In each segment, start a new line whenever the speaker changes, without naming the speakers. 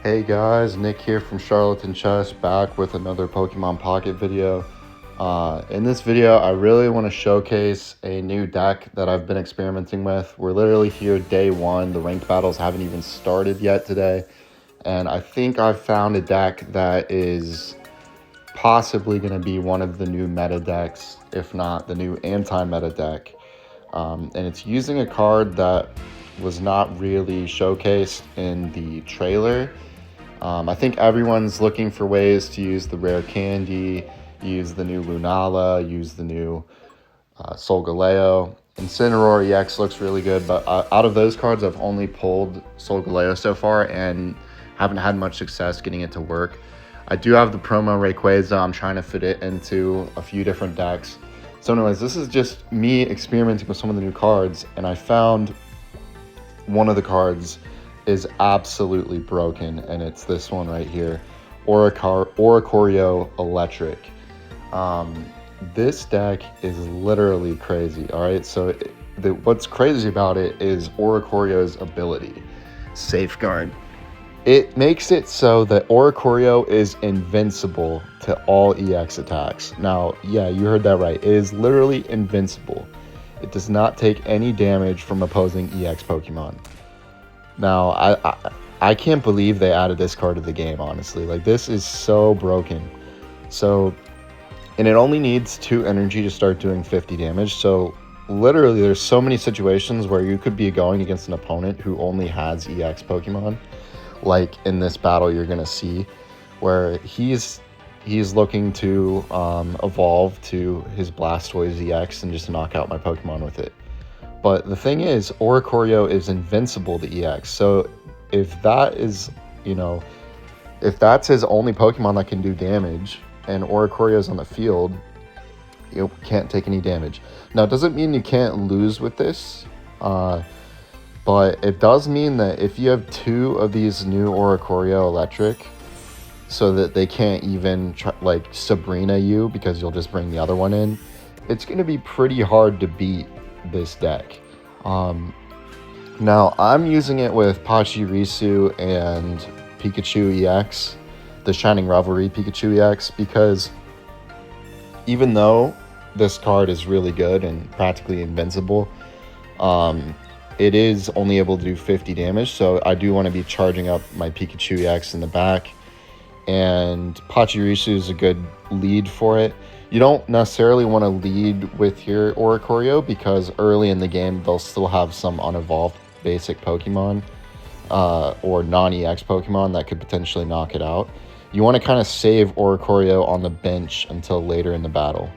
Hey guys, Nick here from Charlatan Chess, back with another Pokemon Pocket video. In this video, I really want to showcase a new deck that I've been experimenting with. We're literally here day one. The ranked battles haven't even started yet today. And I think I've found a deck that is possibly going to be one of the new meta decks, if not the new anti-meta deck. And it's using a card that was not really showcased in the trailer. I think everyone's looking for ways to use the rare candy, use the new Lunala, use the new Solgaleo. Incineroar EX looks really good, but out of those cards, I've only pulled Solgaleo so far and haven't had much success getting it to work. I do have the promo Rayquaza. I'm trying to fit it into a few different decks. So anyways, this is just me experimenting with some of the new cards, and I found one of the cards is absolutely broken, and it's this one right here, Oricorio Electric. This deck is literally crazy, all right? So what's crazy about it is Oricorio's ability, Safeguard. It makes it so that Oricorio is invincible to all EX attacks. Now, yeah, you heard that right. It is literally invincible. It does not take any damage from opposing EX Pokemon. Now, I can't believe they added this card to the game, honestly. Like, this is so broken. So, and it only needs 2 energy to start doing 50 damage. So, literally, there's so many situations where you could be going against an opponent who only has EX Pokemon. Like in this battle you're going to see, where he's looking to evolve to his Blastoise EX and just knock out my Pokemon with it. But the thing is, Oricorio is invincible to EX. So if that is, if that's his only Pokemon that can do damage and Oricorio's on the field, you can't take any damage. Now, it doesn't mean you can't lose with this. But it does mean that if you have 2 of these new Oricorio Electric, so that they can't even like Sabrina you because you'll just bring the other one in, it's going to be pretty hard to beat this deck. Now, I'm using it with Pachirisu and Pikachu EX, the Shining Revelry Pikachu EX, because even though this card is really good and practically invincible, it is only able to do 50 damage, so I do want to be charging up my Pikachu EX in the back, and Pachirisu is a good lead for it. You don't necessarily want to lead with your Oricorio because early in the game they'll still have some unevolved basic Pokemon or non-EX Pokemon that could potentially knock it out. You want to kind of save Oricorio on the bench until later in the battle.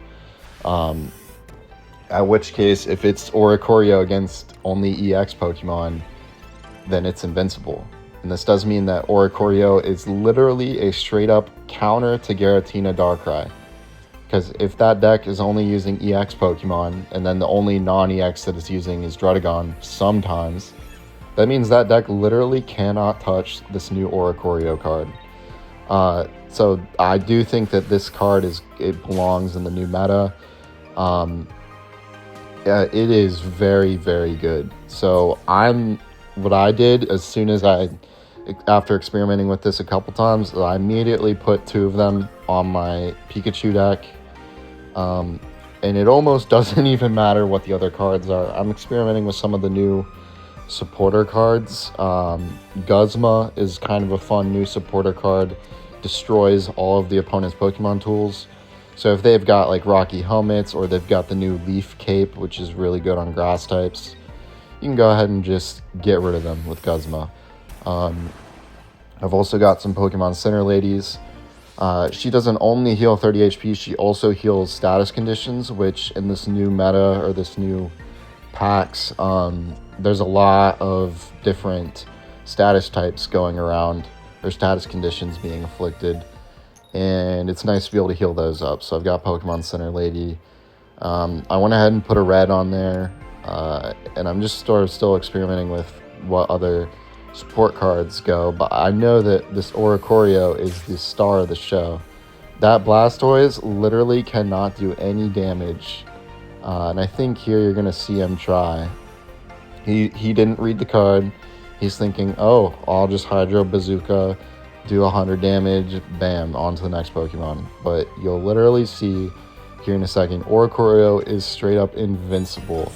At which case, if it's Oricorio against only EX Pokemon, then it's invincible. And this does mean that Oricorio is literally a straight-up counter to Giratina Darkrai. Because if that deck is only using EX Pokemon, and then the only non-EX that it's using is Druddigon sometimes, that means that deck literally cannot touch this new Oricorio card. So I do think that this card it belongs in the new meta. It is very, very good. So what I did as soon as after experimenting with this a couple times, I immediately put 2 of them on my Pikachu deck. And it almost doesn't even matter what the other cards are. I'm experimenting with some of the new supporter cards. Guzma is kind of a fun new supporter card. Destroys all of the opponent's Pokemon tools. So if they've got like Rocky Helmets or they've got the new Leaf Cape, which is really good on grass types, you can go ahead and just get rid of them with Guzma. I've also got some Pokemon Center Ladies. She doesn't only heal 30 HP, she also heals status conditions, which in this new meta or this new packs, there's a lot of different status types going around, or status conditions being afflicted. And it's nice to be able to heal those up. So I've got Pokemon Center Lady. I went ahead and put a red on there. And I'm just still experimenting with what other support cards go. But I know that this Oricorio is the star of the show. That Blastoise literally cannot do any damage. And I think here you're going to see him try. He didn't read the card. He's thinking, oh, I'll just Hydro Bazooka. do 100 damage, bam, on to the next Pokemon. But you'll literally see here in a second, Oricorio is straight up invincible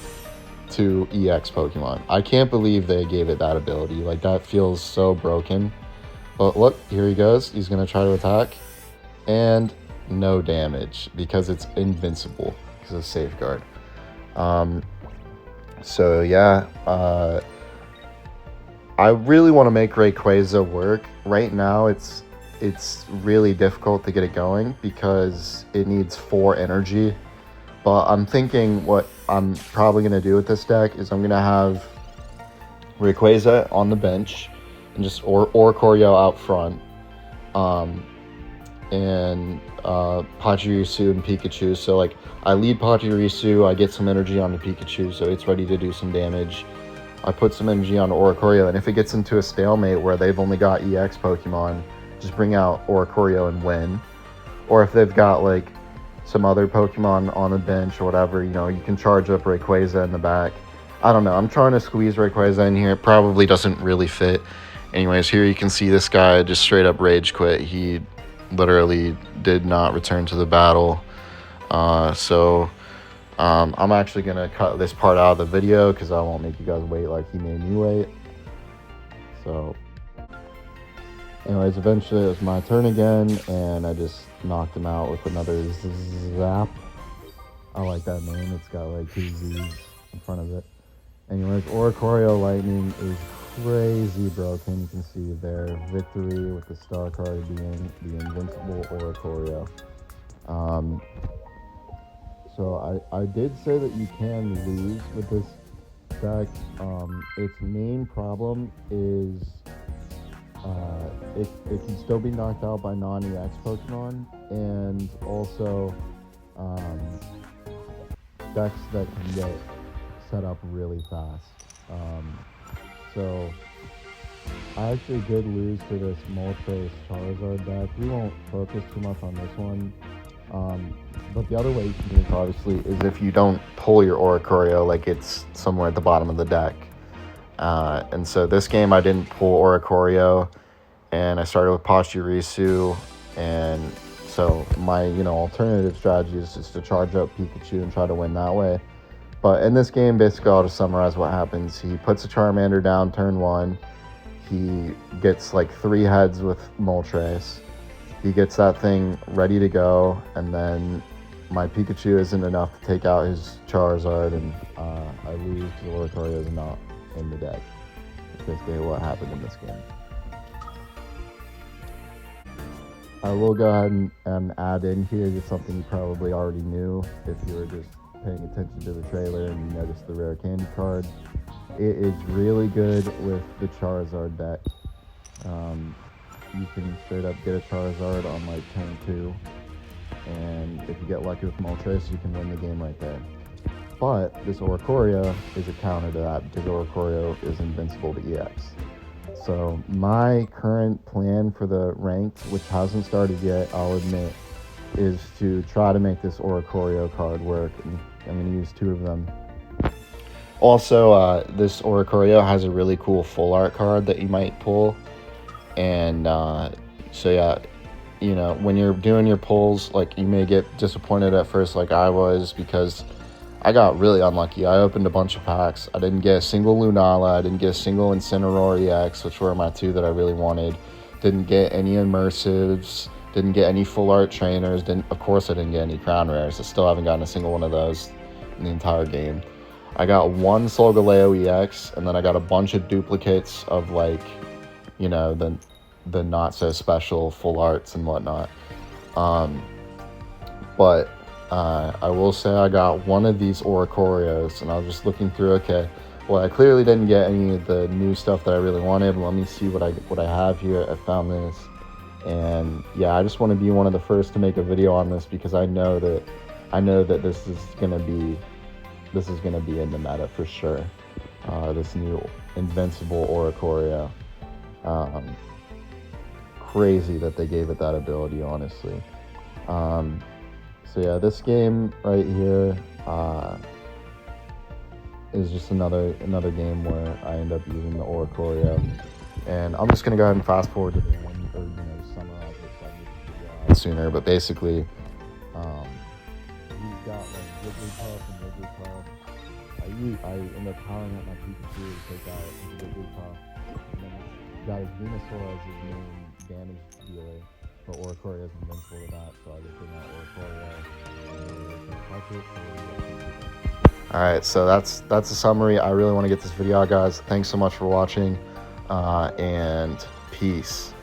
to EX Pokemon. I can't believe they gave it that ability. Like, that feels so broken. But look, here he goes. He's going to try to attack. And no damage because it's invincible because of Safeguard. So yeah, I really want to make Rayquaza work. Right now, it's really difficult to get it going because it needs 4 energy. But I'm thinking what I'm probably going to do with this deck is I'm going to have Rayquaza on the bench and just Oricorio out front. And Pachirisu and Pikachu. So like I lead Pachirisu, I get some energy on the Pikachu so it's ready to do some damage. I put some energy on Oricorio, and if it gets into a stalemate where they've only got EX Pokemon, just bring out Oricorio and win. Or if they've got like some other Pokemon on the bench or whatever, you know, you can charge up Rayquaza in the back. I don't know, I'm trying to squeeze Rayquaza in here. It probably doesn't really fit. Anyways, here you can see this guy just straight up rage quit. He literally did not return to the battle. I'm actually going to cut this part out of the video because I won't make you guys wait like he made me wait. So anyways, eventually it was my turn again, and I just knocked him out with another Zap. I like that name. It's got like 2 Z's in front of it. Anyways, Oricorio Lightning is crazy broken. You can see there, victory with the star card being the invincible Oricorio. So I did say that you can lose with this deck. Its main problem is it can still be knocked out by non-EX Pokemon, and also decks that can get set up really fast. So I actually did lose to this Moltres Charizard deck. We won't focus too much on this one. But the other way you can lose, obviously, is if you don't pull your Oricorio, like it's somewhere at the bottom of the deck. And so this game I didn't pull Oricorio, and I started with Pachirisu, and so my alternative strategy is just to charge up Pikachu and try to win that way. But in this game, basically, I'll just summarize what happens. He puts a Charmander down turn 1. He gets like 3 heads with Moltres. He gets that thing ready to go, and then my Pikachu isn't enough to take out his Charizard, and I lose because Oricorio is not in the deck. That's basically what happened in this game. I will go ahead and add in here just something you probably already knew if you were just paying attention to the trailer and you noticed the rare candy card. It is really good with the Charizard deck. You can straight up get a Charizard on like turn 2, and if you get lucky with Moltres, you can win the game right there. But this Oricorio is a counter to that because Oricorio is invincible to EX. So my current plan for the ranked, which hasn't started yet, I'll admit, is to try to make this Oricorio card work, and I'm going to use 2 of them. Also, this Oricorio has a really cool full art card that you might pull. And so yeah, when you're doing your pulls, like you may get disappointed at first like I was, because I got really unlucky. I opened a bunch of packs. I didn't get a single Lunala. I didn't get a single Incineroar EX, which were my 2 that I really wanted. Didn't get any Immersives. Didn't get any full art trainers. Of course I didn't get any Crown Rares. I still haven't gotten a single one of those in the entire game. I got 1 Solgaleo EX, and then I got a bunch of duplicates of like, the not so special full arts and whatnot. But I will say I got 1 of these Oricorios, and I was just looking through, okay, well, I clearly didn't get any of the new stuff that I really wanted, but let me see what I have here. I found this, and yeah, I just want to be one of the first to make a video on this because I know that this is gonna be in the meta for sure. This new invincible Oricorio. Crazy that they gave it that ability, honestly. So yeah, this game right here is just another game where I end up using the Oricorio, and I'm just gonna go ahead and fast forward to the one, it sooner, but basically,
He's got like Wigglytuff and Wigglytuff. I end up powering up my Pikachu to take out his Wigglytuff. And then he's got his Venusaur as his main damage dealer. But Oricorio is invincible to that, so I just bring out Oricorio.
Alright, so that's a summary. I really want to get this video out, guys. Thanks so much for watching, and peace.